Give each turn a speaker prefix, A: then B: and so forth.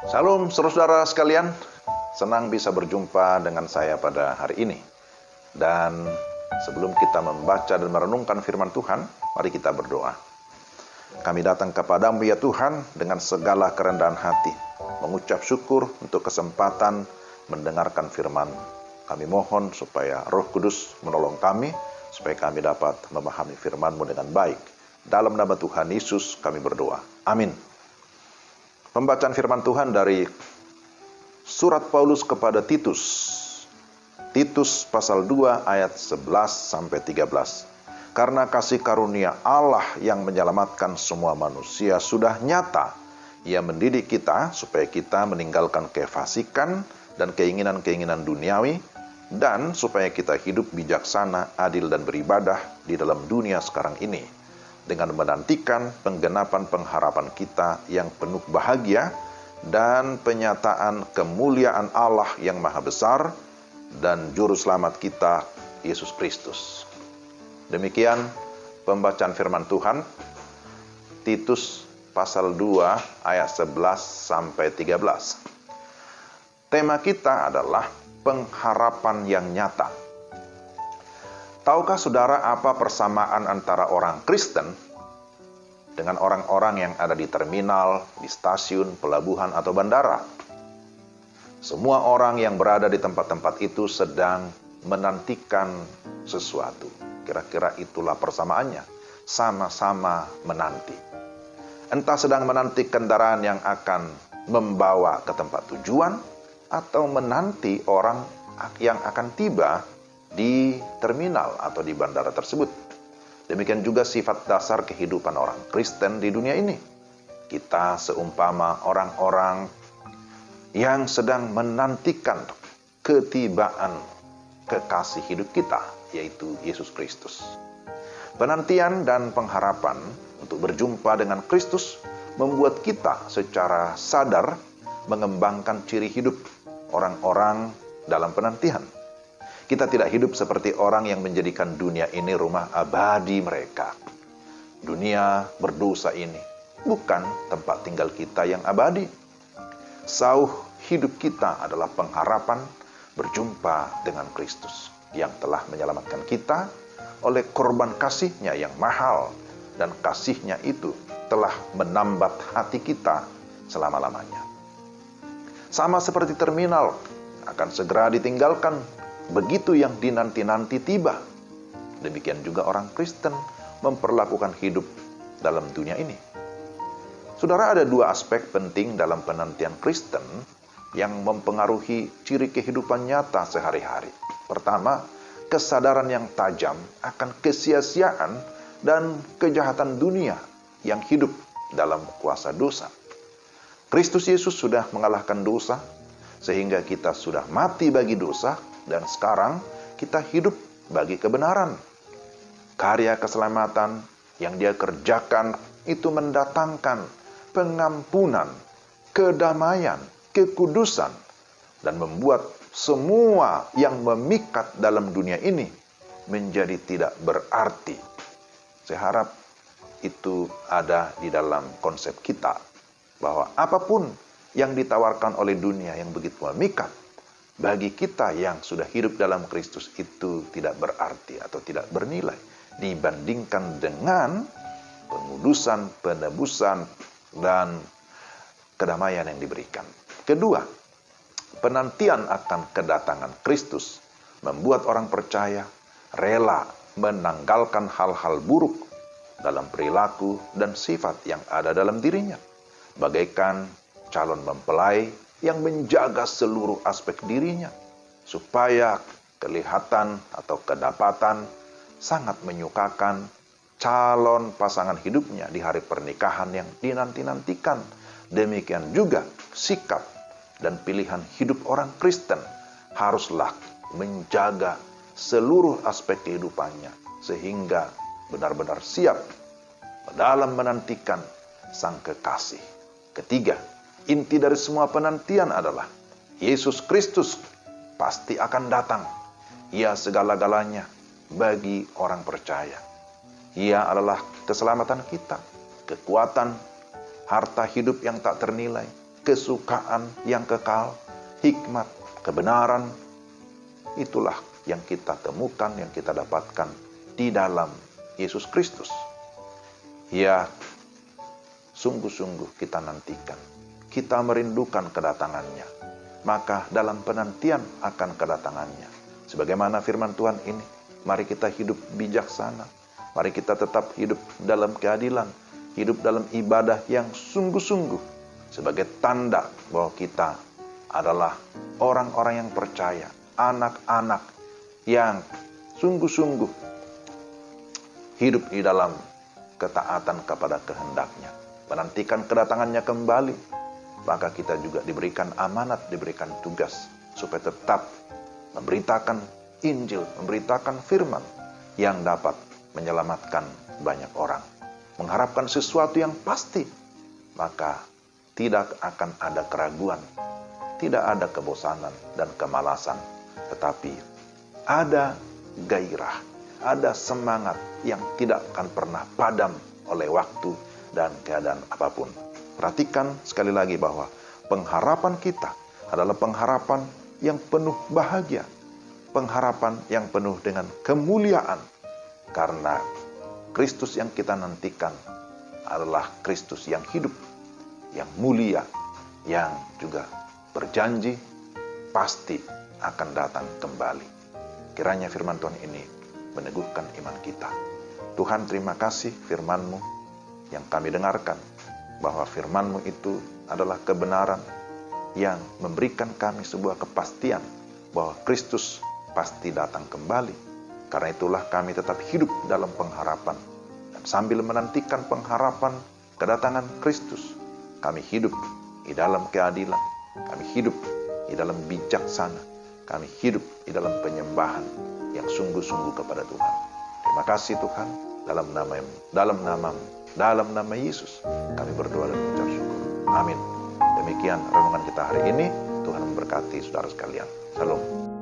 A: Salam saudara sekalian, senang bisa berjumpa dengan saya pada hari ini. Dan sebelum kita membaca dan merenungkan firman Tuhan, mari kita berdoa. Kami datang kepadamu ya Tuhan dengan segala kerendahan hati, mengucap syukur untuk kesempatan mendengarkan firman. Kami mohon supaya Roh Kudus menolong kami, supaya kami dapat memahami firman-Mu dengan baik. Dalam nama Tuhan Yesus kami berdoa. Amin. Pembacaan firman Tuhan dari surat Paulus kepada Titus. Titus pasal 2 ayat 11-13. Karena kasih karunia Allah yang menyelamatkan semua manusia sudah nyata. Ia mendidik kita supaya kita meninggalkan kefasikan dan keinginan-keinginan duniawi, dan supaya kita hidup bijaksana, adil, dan beribadah di dalam dunia sekarang ini, dengan menantikan penggenapan pengharapan kita yang penuh bahagia dan penyataan kemuliaan Allah yang maha besar dan juru selamat kita, Yesus Kristus. Demikian pembacaan firman Tuhan, Titus pasal 2 ayat 11-13. Tema kita adalah pengharapan yang nyata. Tahukah saudara apa persamaan antara orang Kristen dengan orang-orang yang ada di terminal, di stasiun, pelabuhan, atau bandara? Semua orang yang berada di tempat-tempat itu sedang menantikan sesuatu. Kira-kira itulah persamaannya. Sama-sama menanti. Entah sedang menanti kendaraan yang akan membawa ke tempat tujuan, atau menanti orang yang akan tiba di terminal atau di bandara tersebut. Demikian juga sifat dasar kehidupan orang Kristen di dunia ini. Kita seumpama orang-orang yang sedang menantikan ketibaan kekasih hidup kita, yaitu Yesus Kristus. Penantian dan pengharapan untuk berjumpa dengan Kristus membuat kita secara sadar mengembangkan ciri hidup orang-orang dalam penantian. Kita tidak hidup seperti orang yang menjadikan dunia ini rumah abadi mereka. Dunia berdosa ini bukan tempat tinggal kita yang abadi. Sauh hidup kita adalah pengharapan berjumpa dengan Kristus yang telah menyelamatkan kita oleh korban kasih-Nya yang mahal, dan kasih-Nya itu telah menambat hati kita selama-lamanya. Sama seperti terminal akan segera ditinggalkan begitu yang dinanti-nanti tiba. Demikian juga orang Kristen memperlakukan hidup dalam dunia ini. Saudara, ada dua aspek penting dalam penantian Kristen yang mempengaruhi ciri kehidupan nyata sehari-hari. Pertama, kesadaran yang tajam akan kesia-siaan dan kejahatan dunia yang hidup dalam kuasa dosa. Kristus Yesus sudah mengalahkan dosa, sehingga kita sudah mati bagi dosa, dan sekarang kita hidup bagi kebenaran. Karya keselamatan yang Dia kerjakan itu mendatangkan pengampunan, kedamaian, kekudusan, dan membuat semua yang memikat dalam dunia ini menjadi tidak berarti. Saya harap itu ada di dalam konsep kita, bahwa apapun yang ditawarkan oleh dunia yang begitu memikat, bagi kita yang sudah hidup dalam Kristus itu tidak berarti atau tidak bernilai dibandingkan dengan pengudusan, penebusan, dan kedamaian yang diberikan. Kedua, penantian akan kedatangan Kristus membuat orang percaya rela menanggalkan hal-hal buruk dalam perilaku dan sifat yang ada dalam dirinya, bagaikan calon mempelai yang menjaga seluruh aspek dirinya, supaya kelihatan atau kedapatan sangat menyukakan calon pasangan hidupnya di hari pernikahan yang dinanti-nantikan. Demikian juga sikap dan pilihan hidup orang Kristen haruslah menjaga seluruh aspek kehidupannya, sehingga benar-benar siap dalam menantikan Sang Kekasih. Ketiga, inti dari semua penantian adalah Yesus Kristus pasti akan datang. Ia segala-galanya bagi orang percaya. Ia adalah keselamatan kita, kekuatan, harta hidup yang tak ternilai, kesukaan yang kekal, hikmat, kebenaran. Itulah yang kita temukan, yang kita dapatkan di dalam Yesus Kristus. Ya, sungguh-sungguh kita nantikan, kita merindukan kedatangannya. Maka dalam penantian akan kedatangannya, sebagaimana firman Tuhan ini, mari kita hidup bijaksana, mari kita tetap hidup dalam keadilan, hidup dalam ibadah yang sungguh-sungguh, sebagai tanda bahwa kita adalah orang-orang yang percaya, anak-anak yang sungguh-sungguh hidup di dalam ketaatan kepada kehendaknya, menantikan kedatangannya kembali. Maka kita juga diberikan amanat, diberikan tugas supaya tetap memberitakan Injil, memberitakan firman yang dapat menyelamatkan banyak orang. Mengharapkan sesuatu yang pasti, maka tidak akan ada keraguan, tidak ada kebosanan dan kemalasan, tetapi ada gairah, ada semangat yang tidak akan pernah padam oleh waktu dan keadaan apapun. Perhatikan sekali lagi bahwa pengharapan kita adalah pengharapan yang penuh bahagia, pengharapan yang penuh dengan kemuliaan, karena Kristus yang kita nantikan adalah Kristus yang hidup, yang mulia, yang juga berjanji pasti akan datang kembali. Kiranya firman Tuhan ini meneguhkan iman kita. Tuhan, terima kasih firman-Mu yang kami dengarkan, bahwa firman-Mu itu adalah kebenaran yang memberikan kami sebuah kepastian bahwa Kristus pasti datang kembali. Karena itulah kami tetap hidup dalam pengharapan. Dan sambil menantikan pengharapan kedatangan Kristus, kami hidup di dalam keadilan, kami hidup di dalam bijaksana, kami hidup di dalam penyembahan yang sungguh-sungguh kepada Tuhan. Terima kasih Tuhan, dalam nama Yesus kami berdoa dan mengucap syukur. Amin. Demikian renungan kita hari ini. Tuhan memberkati saudara sekalian. Shalom.